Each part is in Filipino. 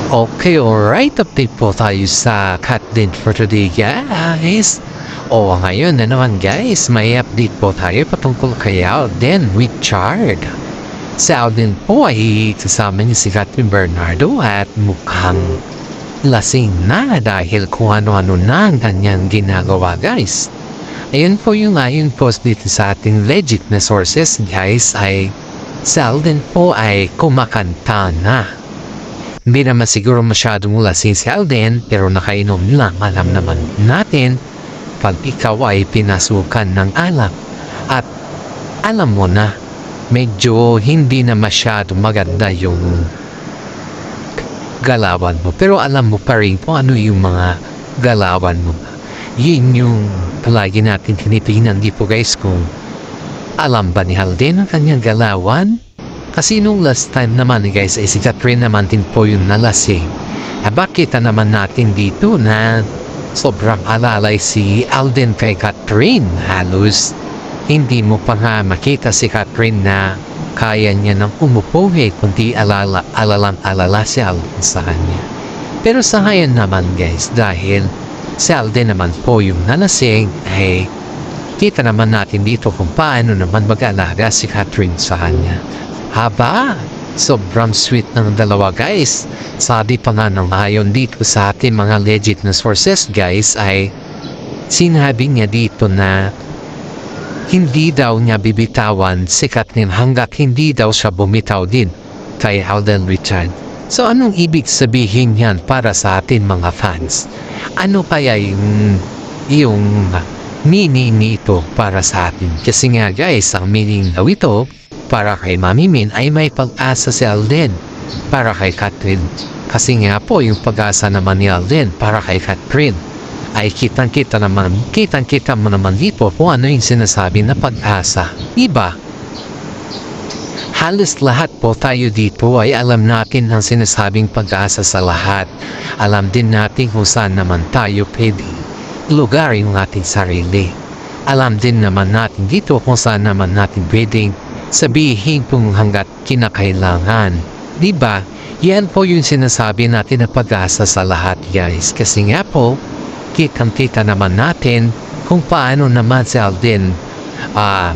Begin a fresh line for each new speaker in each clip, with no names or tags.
Okay, alright. Update po tayo sa cat din for today, guys. Ngayon na naman, guys. May update po tayo patungkol kay Alden Richard. Si Alden po ay kasama niya si Catherine Bernardo at mukhang lasing na dahil kung ano-ano na ang kanyang ginagawa, guys. Ayun po yung ayon post dito sa ating legit na sources, guys, ay si Alden po ay kumakanta na. Hindi naman siguro masyadong lasing si Alden, pero nakainom lang. Alam naman natin, pag ikaw ay pinasukan ng alak at alam mo na, medyo hindi na masyadong maganda yung galawan mo. Pero alam mo pa rin kung ano yung mga galawan mo. Yun yung palagi natin tinitingnan dito, guys, kung alam ba ni Alden ang kanyang galawan? Kasi nung last time naman, guys, ay si Catherine naman din po yung nalasing. Bakit naman natin dito na sobrang alalay si Alden kay Catherine? Halos hindi mo pa nga makita si Catherine na kaya niya nang umupo, kundi alala si Alden sa kanya. Pero sa ngayon naman, guys, dahil si Alden naman po yung nalasing, ay kita naman natin dito kung paano naman mag-alaga si Catherine sa kanya. Haba, sobrang sweet ng dalawa, guys. Sabi pa nga ng ayon dito sa ating mga legit na sources, guys, ay sinabi niya dito na hindi daw niya bibitawan si Catherine hanggat hindi daw siya bumitaw din kay Alden Richard. So anong ibig sabihin yan para sa ating mga fans? Ano kaya yung meaning nito para sa atin? Kasi nga, guys, ang meaning daw ito para kay Mami Min ay may pag-asa si Alden para kay Catherine. Kasi nga po yung pag-asa naman ni Alden para kay Catherine ay kitang-kita mo naman dito kung ano yung sinasabi na pag-asa. Iba? Halos lahat po tayo dito ay alam natin ang sinasabing pag-asa sa lahat. Alam din natin kung saan naman tayo pwede lugar yung ating sarili. Alam din naman natin dito kung saan naman natin pwedeng sabihin kung hanggat kinakailangan. Diba? Yan po yung sinasabi natin na pag-asa sa lahat, guys. Kasi nga po, kitang-kita naman natin kung paano naman si Alden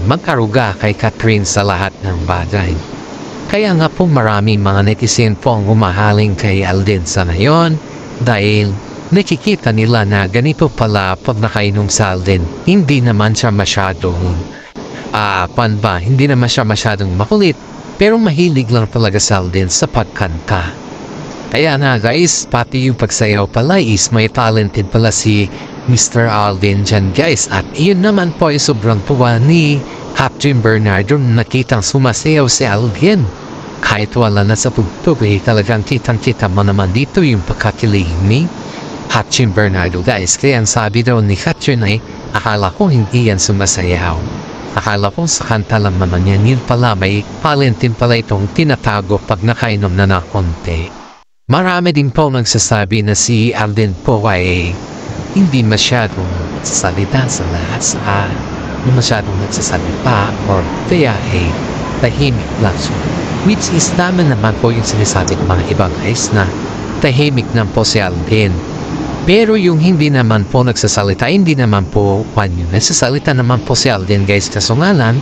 magkaruga kay Catherine sa lahat ng bagay. Kaya nga po maraming mga netizen po ang umahaling kay Alden sa ngayon dahil nakikita nila na ganito pala pag nakainom si Alden. Hindi naman siya masyadong hindi naman siya masyadong makulit, pero mahilig lang talaga si Alden sa pagkanta. Kaya na, guys, pati yung pagsayaw pala is may talented pala si Mr. Alden dyan, guys. At iyon naman po ay sobrang tuwa ni Catherine Bernardo nakitang sumasayaw si Alden. Kahit wala na sa pugtog, talagang kitang-kita mo naman dito yung pagkakilig ni Catherine Bernardo, guys. Kaya ang sabi daw ni Catherine ay, akala ko hindi yan sumasayaw. Akala ko sa kanta lang naman yan. Yun pala, may talentin pala itong tinatago pag nakainom na na konti. Marami din po nagsasabi na si Alden po ay hindi masyadong nagsasalita sa lahat hindi masyadong nagsasalita or kaya ay tahimik lang siya. Which is naman po yung sinasabi ng mga ibang guys na tahimik lang po si Alden. Pero yung hindi naman po nagsasalita, hindi naman po nagsasalita naman po si Alden, guys. Kaso nga lang,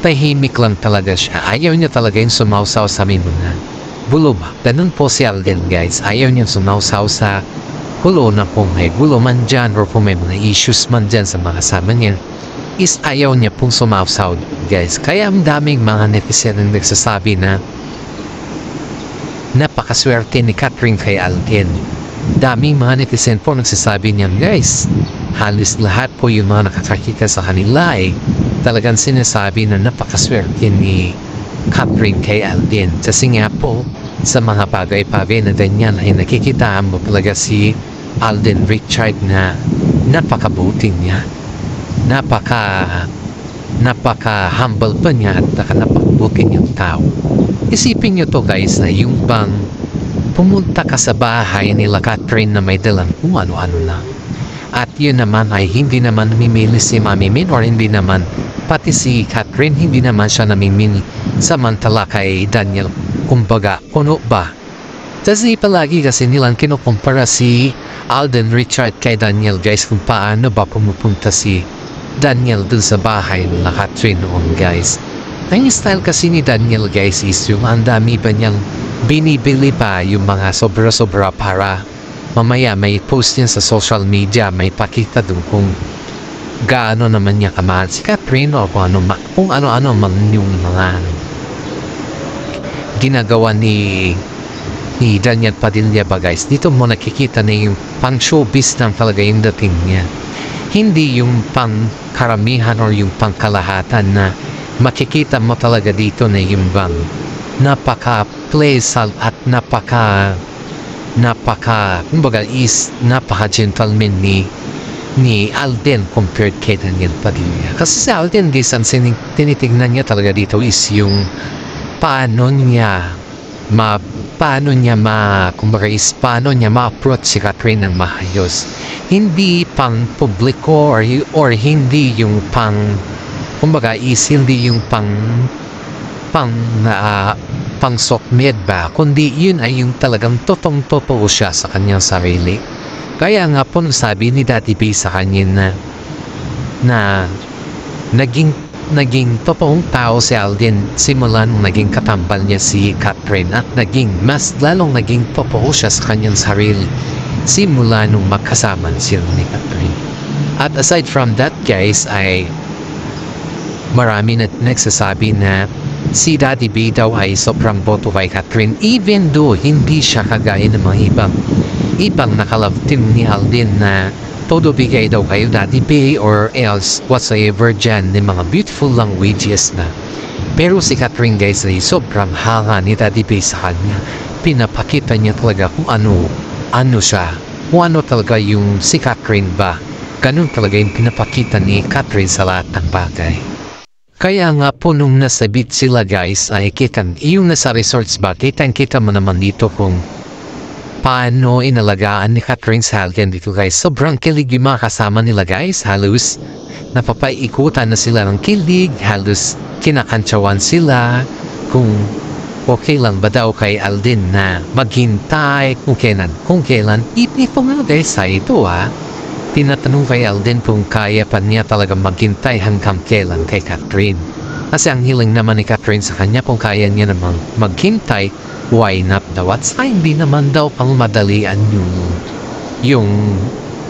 tahimik lang talaga siya. Ayaw niya talaga yung sumausaw sa mimuna. Bulo ba? Ganun po si Alden, guys. Ayaw niya sumausaw sa gulo na kung may gulo man dyan or kung may mga issues man dyan sa mga kasama niya. Is ayaw niya pong sumausaw, guys. Kaya ang daming mga netizen na nagsasabi na napakaswerte ni Catherine kay Alden. Daming mga netizen po nagsasabi niyan, guys. Halos lahat po yung mga nakakakita sa kanila ay talagang sinasabi na napakaswerte ni Catherine kay Alden. Kasi nga po, sa mga bagay-bagay na ganyan ay nakikitaan mo talaga si Alden Richard na napakabuti niya. Napaka-humble pa niya at napakabuti niyang tao. Isipin niyo to, guys, na yung bang pumunta ka sa bahay nila Catherine na may dalang kung ano-ano na. At yun naman ay hindi naman namimili si Mami Min or hindi naman pati si Catherine hindi naman siya namimili samantala kay Daniel. Kumbaga, puno ba Kasi palagi kasi nilang kinukumpara si Alden Richard kay Daniel guys kung paano ba pumupunta si Daniel dun sa bahay ng Catherine noon guys. Ang style kasi ni Daniel guys is yung ang dami ba niyang binibili pa yung mga sobra-sobra para mamaya may post niya sa social media, may pakita dun kung gaano naman niya kamahal si Catherine o kung ano-ano man yung mga ginagawa ni Daniel Padilla ba guys. Dito mo nakikita na yung pang showbiz lang talaga yung dating niya. Hindi yung pang karamihan or yung pang kalahatan na makikita mo talaga dito na yung bang napaka-playsal at kumbaga is napaka-gentleman ni Alden compared kay Daniel Padilla. Kasi si Alden guys, ang tinitignan niya talaga dito is yung paano niya ma-approach si Catherine ng maayos. Hindi pang publiko or hindi yung kumbaga is hindi yung pang sokmed ba, kundi yun ay yung talagang totoo siya sa kanyang sarili. Kaya nga po sabi ni Daddy B sa kanya na naging totoong tao si Alden simula nung naging katambal niya si Catherine at mas lalong naging totoo siya sa kanyang sarili simula nung magkasama sila ni Catherine. At aside from that guys ay marami na nagsasabi na si Daddy B daw ay sobrang boto kay Catherine even though hindi siya kagaya ng mga ibang nakalove team ni Alden na todo bigay daw kayo Daddy B or else whatsoever dyan ng mga beautiful languages na. Pero si Catherine guys ay sobrang hanga ni Daddy B sa kanya. Pinapakita niya talaga kung ano siya. Kung ano talaga yung si Catherine ba. Ganun talaga yung pinapakita ni Catherine sa lahat ng bagay. Kaya nga po nung nasa beach sila guys ay yung nasa resorts ba, kita mo naman dito kung paano inalagaan ni Catherine sa Alden dito guys. Sobrang kilig yung mga kasama nila guys. Halos napapaikutan na sila ng kilig. Halos kinakantsawan sila kung okay lang ba daw kay Alden na maghintay kung kailan. Ito nga guys sa ito tinatanong kay Alden kung kaya pa niya talaga maghintay hanggang kailan kay Catherine. Kasi ang hiling naman ni Catherine sa kanya kung kaya niya namang maghintay, why not daw? At hindi naman daw pang madalian yung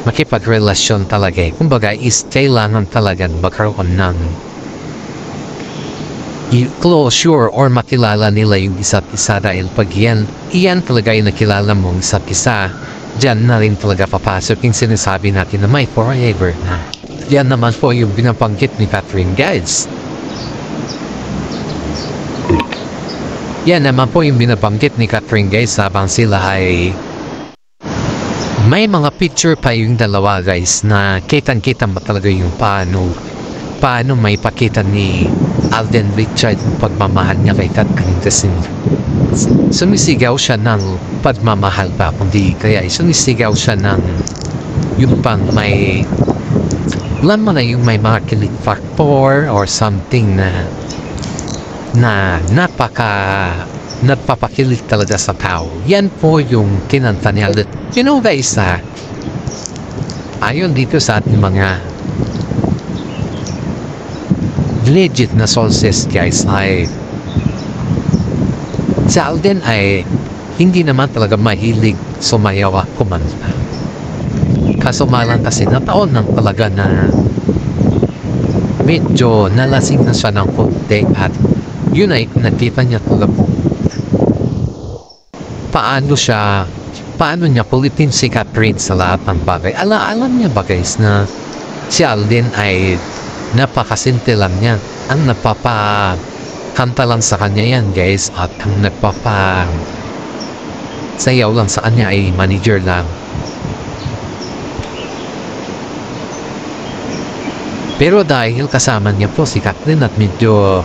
makipagrelasyon talaga. Kumbaga is kailangan talaga magkaroon ng closure or makilala nila yung isa't isa dahil pag iyan talaga yung nakilala mong isa't isa, dyan na rin talaga papasok yung sinasabi natin na may forever na. Yan naman po yung binabanggit ni Catherine guys. Yan naman po yung binabanggit ni Catherine guys habang sila ay may mga picture pa yung dalawa guys na kitang-kita mo talaga yung paano may pakita ni Alden Richard yung pagmamahal niya kay Catherine kasi sumisigaw siya ng pagmamahal pa kundi kaya sumisigaw siya ng yung pang may alam mo na yung may mga kilig factor or something na napapakilig talaga sa tao. Yan po yung kinanta ni Alden. You know guys ayon dito sa ating mga legit na sources guys ay si Alden ay hindi naman talaga mahilig sumayaw at kumanta. Kasumalan kasi nataon lang talaga na medyo nalasing na siya ng konti at yun ay nakita niya talaga paano niya kulitin si Catherine sa lahat ng bagay. Alam niya ba guys na si Alden ay napakasinte lang niya. Ang napapakanta lang sa kanya yan guys at ang sayaw lang sa kanya ay manager lang. Pero dahil kasama niya po si Catherine at medyo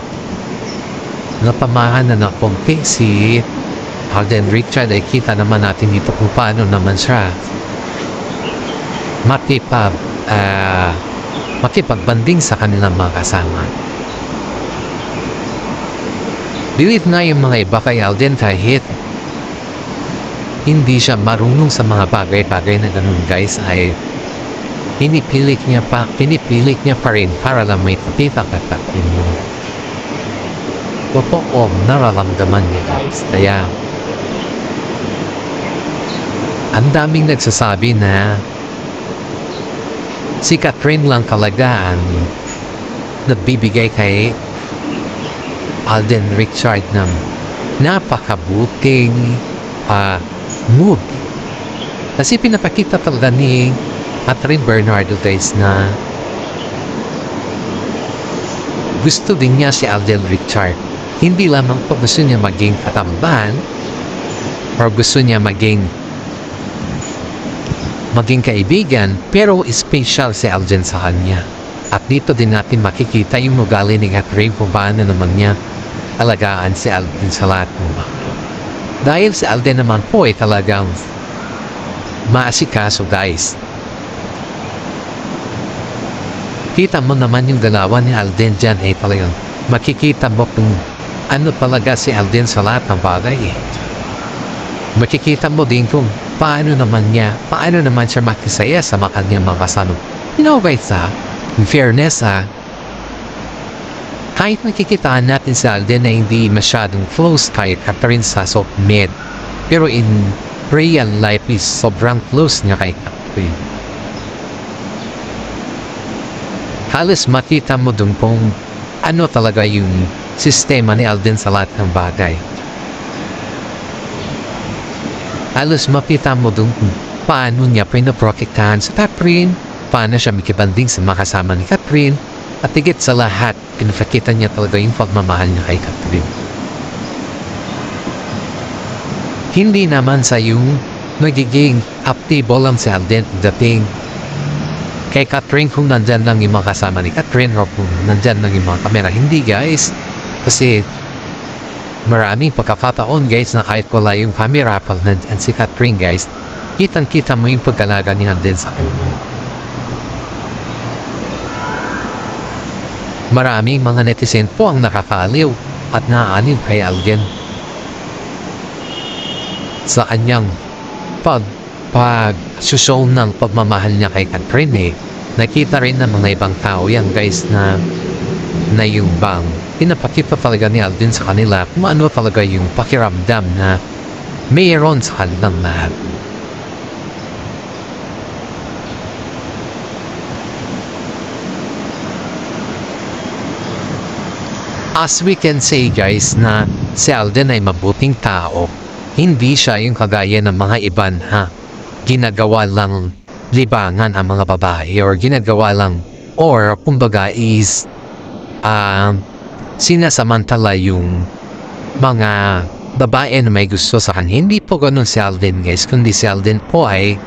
napamahan na konti si Alden Richard ay kita naman natin dito kung paano naman siya makipagbanding sa kanilang mga kasama. Believe na yung mga iba kay Alden kahit hindi siya marunong sa mga bagay-bagay na ganun guys ay pinipilit niya pa rin para lang may pagkakatakin mo. Totoo nararamdaman niya guys. Kaya ang daming nagsasabi na si Catherine lang talaga ang nagbibigay kay Alden Richard ng napakabuting mood. Kasi pinapakita talaga ni Catherine Bernardo guys na gusto din niya si Alden Richard. Hindi lamang po gusto niya maging katambahan or gusto niya maging kaibigan, pero special si Alden sa kanya. At dito din natin makikita yung ugali ni Catherine kung paano naman niya alagaan si Alden sa lahat mo. Dahil si Alden naman po ay talagang maasikaso guys. Kita mo naman yung dalawa ni Alden dyan ay talagang makikita mo kung ano talaga si Alden sa lahat ng bagay eh. Makikita mo din kung paano naman siya makisaya sa kanyang mga kasama. You know guys in fairness kahit nakikitaan natin sa Alden na hindi masyadong close kay Catherine sa Med, pero in real life is sobrang close niya kay Catherine. Halos makita mo dun kung ano talaga yung sistema ni Alden sa lahat ng bagay. Halos makita mo dun kung paano niya pinaprotektahan sa Catherine, paano siya makibanding sa mga kasama ni Catherine, at higit sa lahat, pinapakita niya talaga yung pagmamahal niya kay Catherine. Hindi naman sa yung nagiging aktibo lang si Alden dating kay Catherine kung nandyan lang yung mga kasama ni Catherine o kung nandyan lang yung mga kamera. Hindi guys, kasi maraming pagkakataon guys na kahit wala yung camera pag nandyan si Catherine guys, kitang-kita mo yung pag-alaga ni Alden sa kanya. Maraming mga netizen po ang nakakaliw at naaaliw kay Alden sa kanyang pag-show ng pagmamahal niya kay Catherine eh. Nakita rin ng mga ibang tao yan guys na yung bang pinapakita talaga ni Alden sa kanila kung ano talaga yung pakiramdam na mayroon sa kanilang lahat. As we can say guys na si Alden ay mabuting tao. Hindi siya yung kagaya ng mga iban ginagawa lang libangan ang mga babae or ginagawa lang or kumbaga is sinasamantala yung mga babae na may gusto sa kanya. Hindi po ganun si Alden guys, kundi si Alden po ay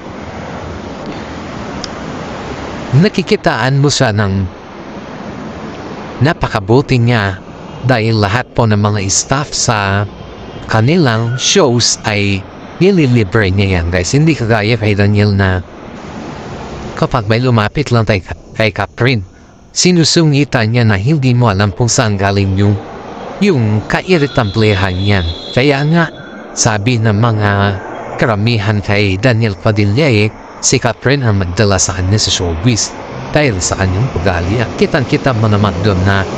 nakikitaan mo siya ng napakabuti niya. Dahil lahat po ng mga staff sa kanilang shows ay nililibre niya yan guys. Hindi kagaya kay Daniel na kapag may lumapit lang kay Catherine, sinusungitan niya na hindi mo alam kung saan galing yung kairitablehan niyan. Kaya nga, sabi ng mga karamihan kay Daniel Padilla si Catherine ang magdala sa kanya sa showbiz dahil sa kanyang ugali. At kitang-kita mo naman doon na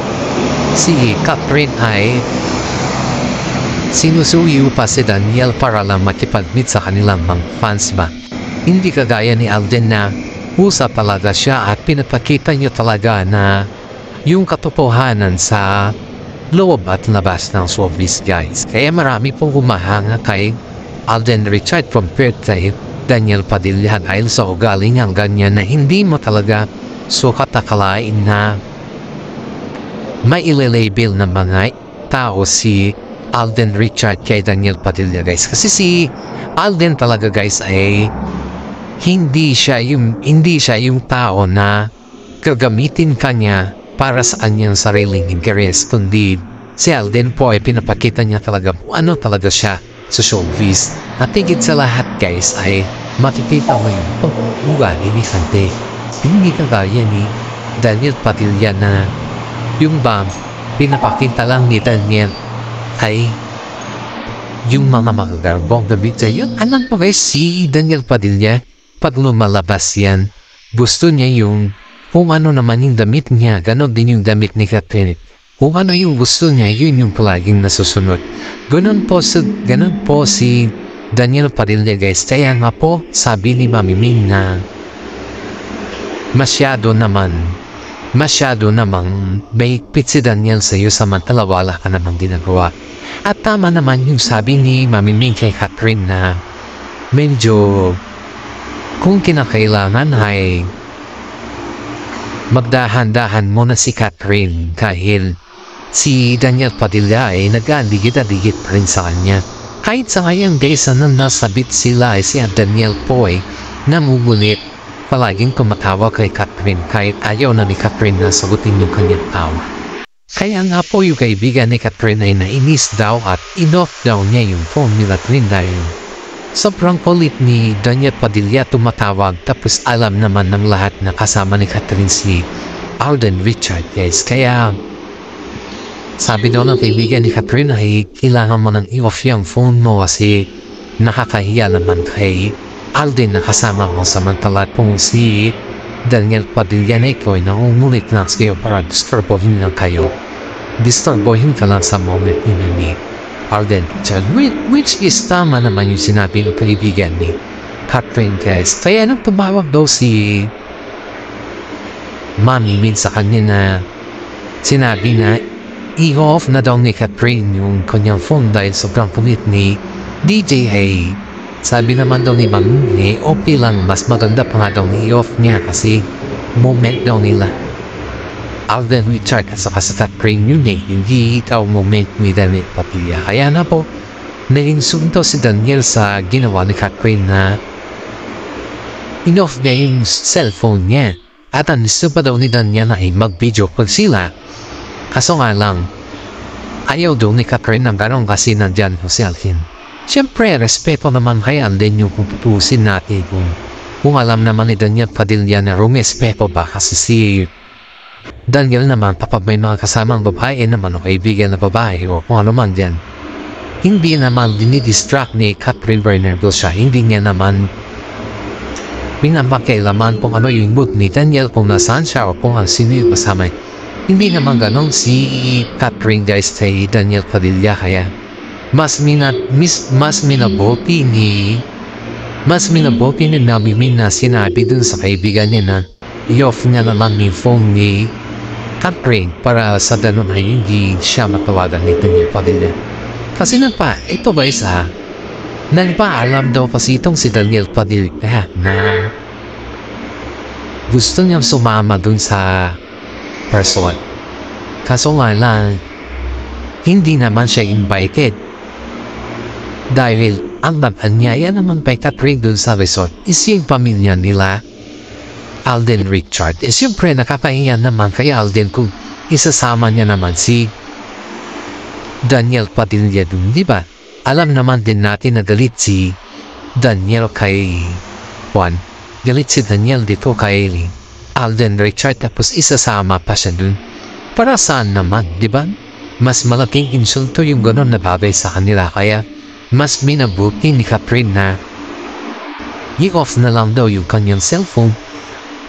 si Catherine ay sinusuyo pa si Daniel para lang makipag-meet sa kanilang mga fans ba. Hindi kagaya ni Alden na usa talaga siya at pinapakita niya talaga na yung katotohanan sa loob at labas ng showbiz guys. Kaya marami pong humahanga kay Alden Richard compared kay Daniel Padilla dahil sa ugali niyang ganyan na hindi mo talaga sukat akalain na may ililabel ng mga tao si Alden Richard kay Daniel Padilla guys. Kasi si Alden talaga guys ay hindi siya yung tao na gagamitin kanya para sa kanyang sariling interes, kundi si Alden po ay pinapakita niya talaga ano talaga siya sa showbiz. At higit sa lahat guys ay makikita mo yung ugali ni Sante. Hindi kagaya ni Daniel Padilla na yung pinapakita lang ni Daniel ay yung mga magagarbong gabi tayo. Alam po guys, si Daniel Padilla, pag lumalabas yan, gusto niya yung kung ano naman yung damit niya, ganon din yung damit ni Catherine. Kung ano yung gusto niya, yun yung palaging nasusunod. Ganon po si Daniel Padilla guys. Kaya nga po, sabi ni Mami Ming na masyado namang maigpit si Daniel sa iyo samantala wala ka namang ginagawa. At tama naman yung sabi ni Mami Ming kay Catherine na medyo kung kinakailangan ay magdahan-dahan muna si Catherine dahil si Daniel Padilla ay nag-adigit-adigit pa rin sa kanya. Kahit sa ngayon guys na nasabit sila ay si Daniel po ay namugulit. Palaging tumatawa kay Catherine kahit ayaw na ni Catherine na sagutin yung kanyang tawa. Kaya nga po yung kaibigan ni Catherine ay nainis daw at in-off daw niya yung phone ni Catherine dahil sobrang kulit ni Daniel Padilla tumatawag tapos alam naman ng lahat na kasama ni Catherine si Alden Richard guys. Kaya sabi daw ng kaibigan ni Catherine ay kailangan mo nang i-off yung phone mo kasi nakakahiya naman kay Alden na kasama mo samantala kung si Daniel Padilla na ikaw ay nangungulit lang sa'yo para disturbohin lang kayo. Disturbohin ka lang sa moment ni Alden. Which is tama naman yung sinabi ng kaibigan ni Catherine guys. Kaya nang tumawag daw si Mami Min sa kanya na sinabi na i-off na daw ni Catherine yung kanyang phone dahil sobrang kulit ni DJ ay sabi naman daw ni Mami okay lang, mas maganda pa nga daw ni off niya kasi moment daw nila Alden Richard at saka sa Catherine yun hindi ikaw moment ni Daniel Padilla. Kaya na po naiinsulto si Daniel sa ginawa ni Catherine na in-off niya yung cellphone niya at ang gusto pa daw ni Daniel na ay mag-video call sila kaso nga lang ayaw daw ni Catherine ng ganong kasi nandyan po si Alden. Siyempre, respeto naman kay Alden yung kung tutusin natin kung alam naman ni Daniel Padilla na rumespeto ba kasi si Daniel naman kapag may mga kasamang babae naman o kaibigan na babae o kung ano man dyan. Hindi naman dinidistract ni Catherine Bernardo siya. Hindi niya naman pinapakailaman kung ano yung mood ni Daniel kung nasaan siya o kung sino yung kasama. Hindi naman ganon si Catherine guys kay Daniel Padilla kaya mas minabuti ni Mami Min na sinabi dun sa kaibigan niya na i-off niya naman yung phone ni Catherine para sa ganun ay hindi siya matawagan ni Daniel Padilla. Kasi ito guys nagpaalam daw kasi itong si Daniel Padilla na gusto niyang sumama dun sa person. Kaso nga lang hindi naman siya invited. Dahil ang nag-anyaya naman kay Catherine dun sa resort is yung pamilya nila Alden Richard. Siyempre nakakahiya naman kay Alden kung isasama niya naman si Daniel Padilla dun, di ba? Alam naman din natin na galit si Daniel kay Juan. Galit si Daniel dito kay Alden Richard tapos isasama pa siya dun. Para saan naman, di ba? Mas malaking insulto yung ganon na bagay sa kanila kaya mas minabuti ni Catherine na i-off na lang daw yung kanyang cellphone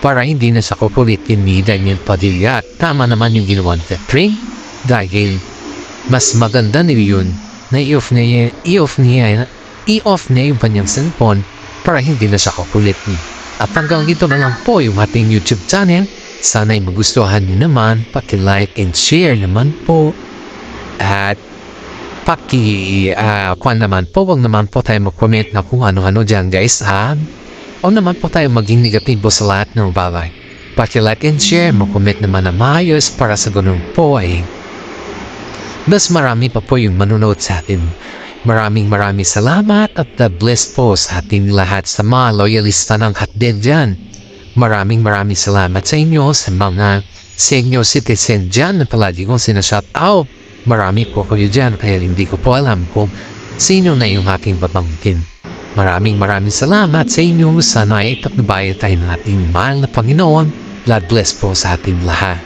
para hindi na siya kukulitin ni Daniel Padilla. At tama naman yung ginawa ni Catherine dahil mas maganda nila yun na i-off niya yung kanyang cellphone para hindi na siya kukulitin. At hanggang dito na lang po yung ating YouTube channel. Sana'y magustuhan niyo naman, paki-like and share naman po. At kuwan naman po, huwag naman po tayo mag-comment na kung ano-ano dyan guys o naman po tayo maging negatibo sa lahat ng bagay. Paki-like and share, mag-comment naman na maayos para sa ganun po ay mas marami pa po yung manunood sa atin. Maraming salamat at God bless po sa ating lahat sa mga loyalista ng Hotded dyan. Maraming salamat sa inyo sa mga senior citizen dyan na palagi kong sinashout out. Marami po kayo dyan kaya hindi ko po alam kung sino na yung aking babangkin. Maraming salamat sa inyo. Sana ay itakbayan tayo ng ating mahal na Panginoon. God bless po sa ating lahat.